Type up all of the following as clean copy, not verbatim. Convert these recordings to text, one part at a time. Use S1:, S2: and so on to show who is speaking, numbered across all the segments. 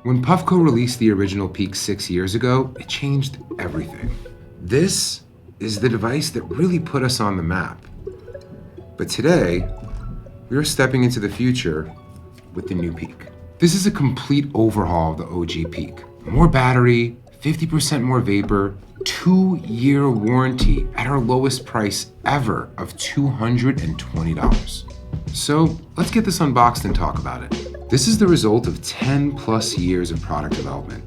S1: When Puffco released the original Peak 6 years ago, it changed everything. This is the device that really put us on the map. But today, we are stepping into the future with the new Peak. This is a complete overhaul of the OG Peak. More battery, 50% more vapor, 2-year warranty at our lowest price ever of $220. So let's get this unboxed and talk about it. This is the result of 10+ years of product development.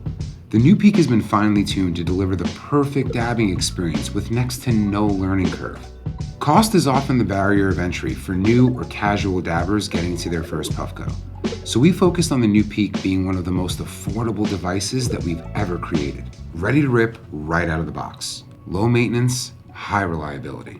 S1: The new Peak has been finely tuned to deliver the perfect dabbing experience with next to no learning curve. Cost is often the barrier of entry for new or casual dabbers getting into their first Puffco. So we focused on the new Peak being one of the most affordable devices that we've ever created. Ready to rip right out of the box. Low maintenance, high reliability.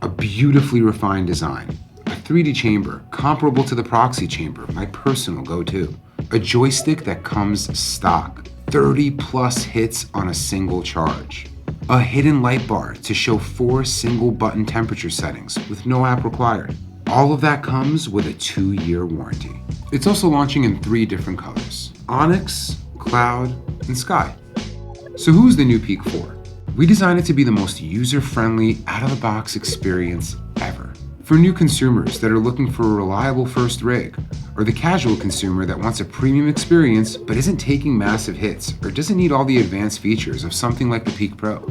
S1: A beautifully refined design. A 3D chamber comparable to the proxy chamber, my personal go-to. A joystick that comes stock. 30+ hits on a single charge. A hidden light bar to show 4 single button temperature settings with no app required. All of that comes with a 2-year warranty. It's also launching in 3 different colors: Onyx, Cloud, and Sky. So who's the new Peak for? We designed it to be the most user-friendly, out-of-the-box experience ever. For new consumers that are looking for a reliable first rig, or the casual consumer that wants a premium experience but isn't taking massive hits or doesn't need all the advanced features of something like the Peak Pro.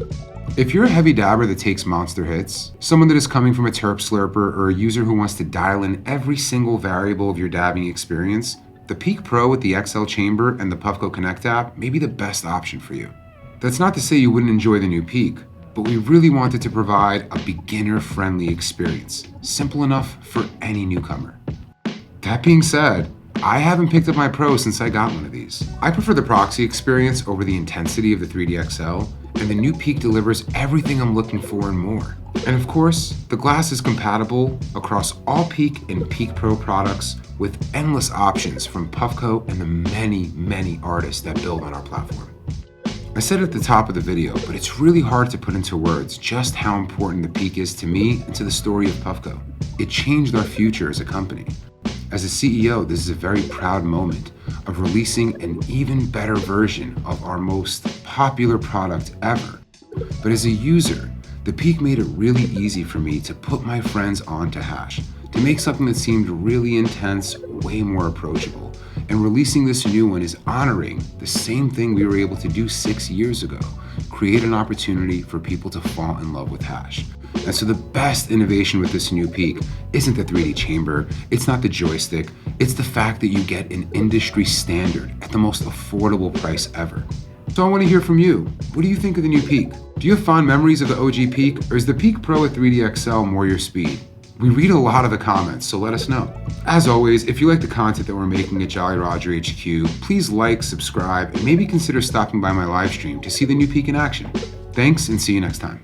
S1: If you're a heavy dabber that takes monster hits, someone that is coming from a terp slurper, or a user who wants to dial in every single variable of your dabbing experience, the Peak Pro with the XL chamber and the Puffco Connect app may be the best option for you. That's not to say you wouldn't enjoy the new Peak, but we really wanted to provide a beginner-friendly experience, simple enough for any newcomer. That being said, I haven't picked up my Pro since I got one of these. I prefer the proxy experience over the intensity of the 3D XL, and the new Peak delivers everything I'm looking for and more. And of course, the glass is compatible across all Peak and Peak Pro products with endless options from Puffco and the many artists that build on our platform. I said at the top of the video, but it's really hard to put into words just how important the Peak is to me and to the story of Puffco. It changed our future as a company. As a CEO, this is a very proud moment of releasing an even better version of our most popular product ever. But as a user, the Peak made it really easy for me to put my friends onto Hash, to make something that seemed really intense way more approachable. And releasing this new one is honoring the same thing we were able to do 6 years ago, create an opportunity for people to fall in love with Hash. And so the best innovation with this new Peak isn't the 3D chamber, it's not the joystick, it's the fact that you get an industry standard at the most affordable price ever. So I want to hear from you. What do you think of the new Peak? Do you have fond memories of the OG Peak, or is the Peak Pro with 3D XL more your speed? We read a lot of the comments, so let us know. As always, if you like the content that we're making at Jolly Roger HQ, please like, subscribe, and maybe consider stopping by my live stream to see the new Peak in action. Thanks, and see you next time.